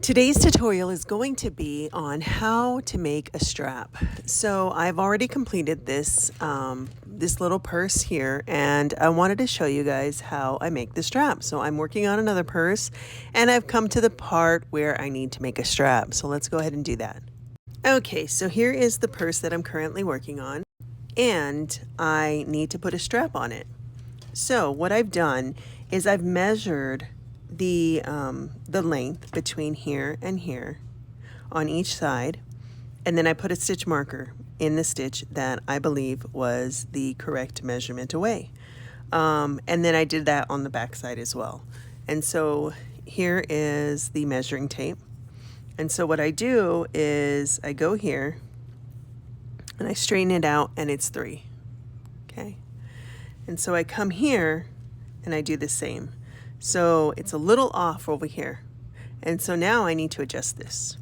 Today's tutorial is going to be on how to make a strap. So I've already completed this little purse here, and I wanted to show you guys how I make the strap. So I'm working on another purse, and I've come to the part where I need to make a strap. So let's go ahead and do that. Okay, so here is the purse that I'm currently working on, and I need to put a strap on it. So what I've done is I've measured the length between here and here on each side, and then I put a stitch marker in the stitch that I believe was the correct measurement away, and then I did that on the back side as well. And so here is the measuring tape, and so what I do is I go here and I straighten it out, and it's 3. Okay, and so I come here and I do the same. So it's a little off over here. And so now I need to adjust this.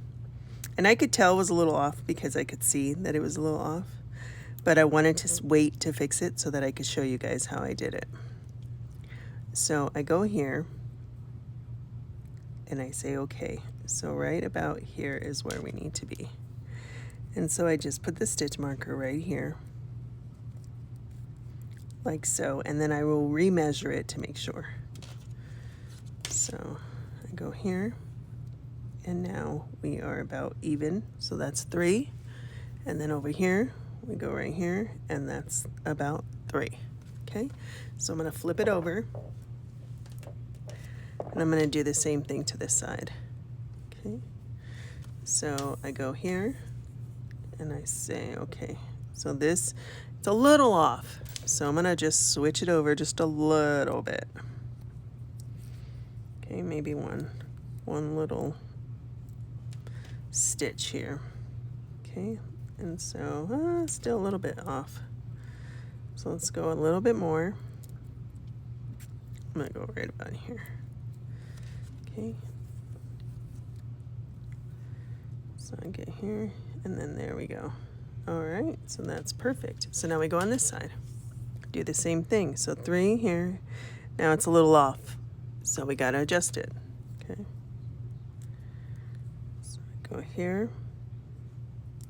And I could tell it was a little off because I could see that it was a little off. But I wanted to wait to fix it so that I could show you guys how I did it. So I go here and I say, okay, so right about here is where we need to be. And so I just put the stitch marker right here, like so, and then I will remeasure it to make sure. So I go here, and now we are about even, so that's 3. And then over here, we go right here, and that's about 3. Okay, so I'm going to flip it over, and I'm going to do the same thing to this side. Okay, so I go here, and I say, okay, so this, it's a little off, so I'm going to just switch it over just a little bit. Okay, maybe one little stitch here. Okay, and so still a little bit off. So let's go a little bit more. I'm gonna go right about here. Okay. So I get here, and then there we go. All right, so that's perfect. So now we go on this side. Do the same thing. So 3 here. Now it's a little off, so we gotta adjust it. Okay. So I go here,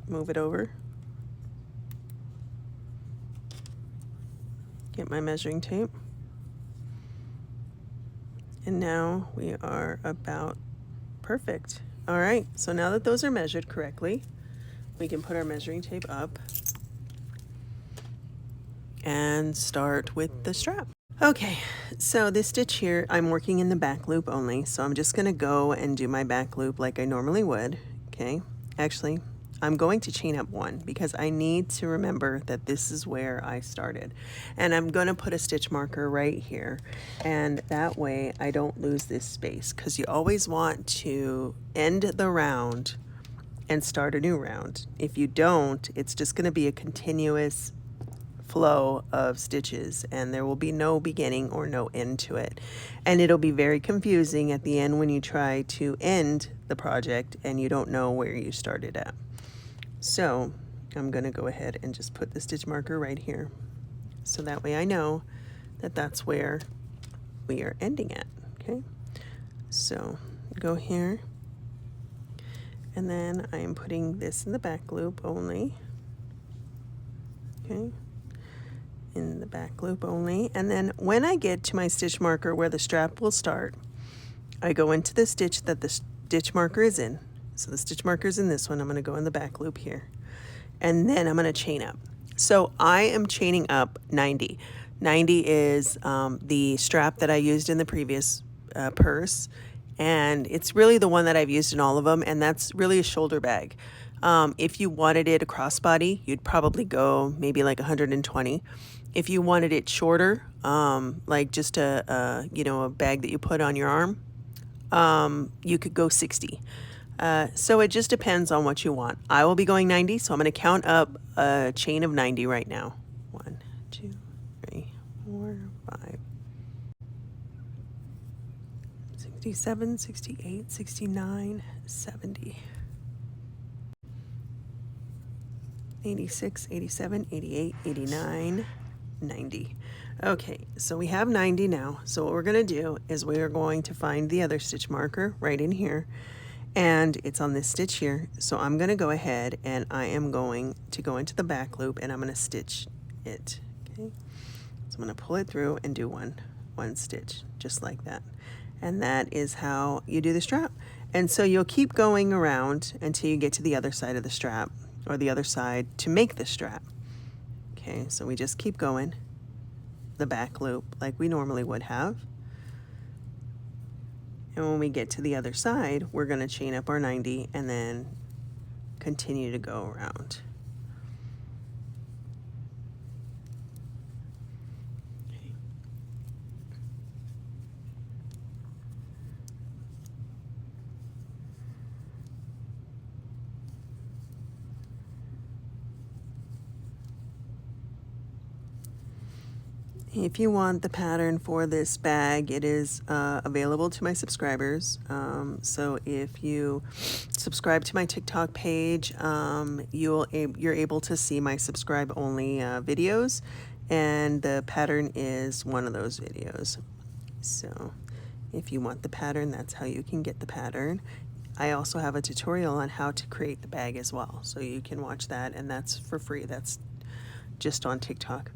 move it over, get my measuring tape, and now we are about perfect. All right, so now that those are measured correctly, we can put our measuring tape up and start with the strap. Okay, so this stitch here, I'm working in the back loop only, so I'm just gonna go and do my back loop like I normally would. Okay, actually, I'm going to chain up 1 because I need to remember that this is where I started. And I'm gonna put a stitch marker right here, and that way I don't lose this space, because you always want to end the round and start a new round. If you don't, it's just gonna be a continuous flow of stitches, and there will be no beginning or no end to it, and it'll be very confusing at the end when you try to end the project and you don't know where you started at. So I'm going to go ahead and just put the stitch marker right here, so that way I know that that's where we are ending at. Okay, so go here, and then I am putting this in the back loop only. Okay, in the back loop only, and then when I get to my stitch marker where the strap will start, I go into the stitch that the stitch marker is in. So the stitch marker is in this one. I'm going to go in the back loop here, and then I'm going to chain up. So I am chaining up 90. 90 is the strap that I used in the previous purse, and it's really the one that I've used in all of them, and that's really a shoulder bag. If you wanted it a crossbody, you'd probably go maybe like 120. If you wanted it shorter, like just a bag that you put on your arm, you could go 60. So it just depends on what you want. I will be going 90, so I'm going to count up a chain of 90 right now. 1, 2, 3, 4, 5, 67, 68, 69, 70. 86, 87, 88, 89, 90. Okay, so we have 90 now. So what we're going to do is we are going to find the other stitch marker right in here, and it's on this stitch here. So I'm going to go ahead and I am going to go into the back loop and I'm going to stitch it. Okay, so I'm going to pull it through and do one stitch just like that, and that is how you do the strap. And so you'll keep going around until you get to the other side of the strap, or the other side to make the strap. Okay, so we just keep going the back loop like we normally would have. And when we get to the other side, we're going to chain up our 90 and then continue to go around. If you want the pattern for this bag, it is available to my subscribers. So if you subscribe to my TikTok page, you're able to see my subscribe only videos, and the pattern is one of those videos. So if you want the pattern, that's how you can get the pattern. I also have a tutorial on how to create the bag as well, so you can watch that, and that's for free. That's just on TikTok.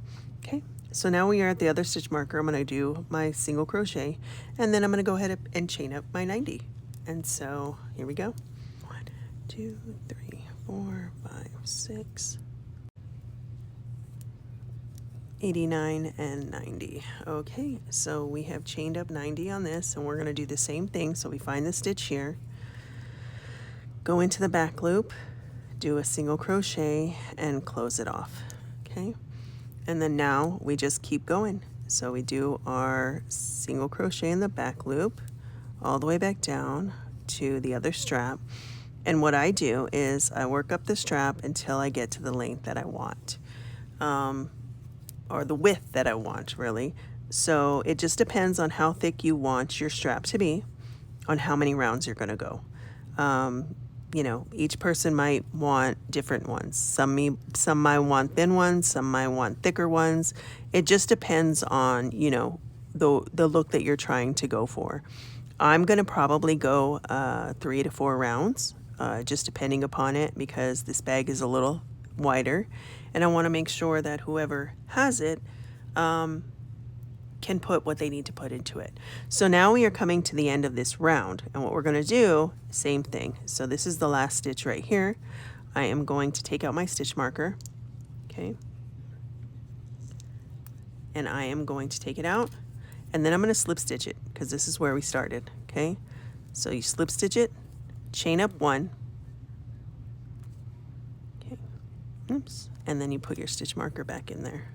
Okay. So now we are at the other stitch marker. I'm going to do my single crochet, and then I'm going to go ahead and chain up my 90. And so here we go. 1, 2, 3, 4, 5, 6, 89 and 90. Okay, so we have chained up 90 on this, and we're going to do the same thing. So we find the stitch here, go into the back loop, do a single crochet, and close it off. Okay. And then now we just keep going. So we do our single crochet in the back loop all the way back down to the other strap. And what I do is I work up the strap until I get to the length that I want, or the width that I want, really. So it just depends on how thick you want your strap to be, on how many rounds you're going to go. You know, each person might want different ones. Some might want thin ones, some might want thicker ones. It just depends on, you know, the look that you're trying to go for. I'm going to probably go 3 to 4 rounds, just depending upon it, because this bag is a little wider, and I want to make sure that whoever has it can put what they need to put into it. So now we are coming to the end of this round, and what we're going to do, same thing. So this is the last stitch right here. I am going to take out my stitch marker, okay, and I am going to take it out, and then I'm going to slip stitch it, because this is where we started. Okay, so you slip stitch it, chain up 1, okay, oops, and then you put your stitch marker back in there.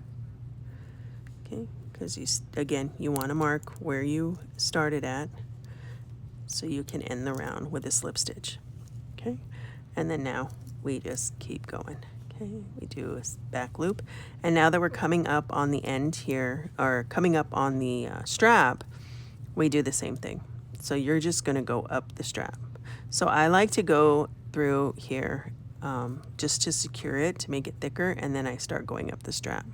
Okay, because you want to mark where you started at, so you can end the round with a slip stitch. Okay, and then now we just keep going. Okay, we do a back loop, and now that we're coming up on the end here, or coming up on the strap, we do the same thing. So you're just going to go up the strap. So I like to go through here just to secure it, to make it thicker, and then I start going up the strap.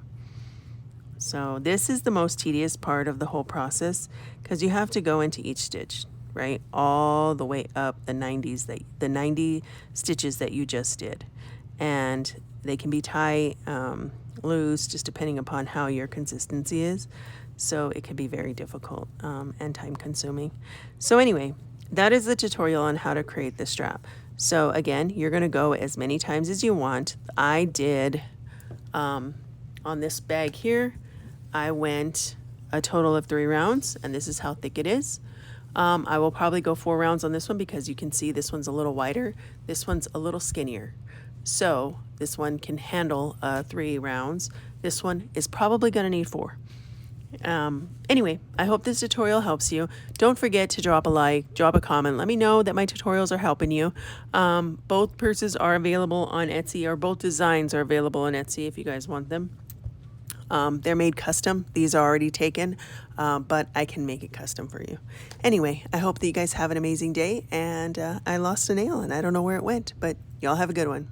So this is the most tedious part of the whole process, because you have to go into each stitch, right, all the way up the 90 stitches that you just did, and they can be tight, loose, just depending upon how your consistency is. So it can be very difficult and time consuming. So anyway, that is the tutorial on how to create the strap. So again, you're going to go as many times as you want. I did on this bag here, I went a total of 3 rounds, and this is how thick it is. I will probably go 4 rounds on this one, because you can see this one's a little wider, this one's a little skinnier. So this one can handle 3 rounds. This one is probably going to need 4. Anyway, I hope this tutorial helps you. Don't forget to drop a like, drop a comment. Let me know that my tutorials are helping you. Both purses are available on Etsy, or both designs are available on Etsy if you guys want them. They're made custom. These are already taken, but I can make it custom for you. Anyway, I hope that you guys have an amazing day, and I lost a nail and I don't know where it went, but y'all have a good one.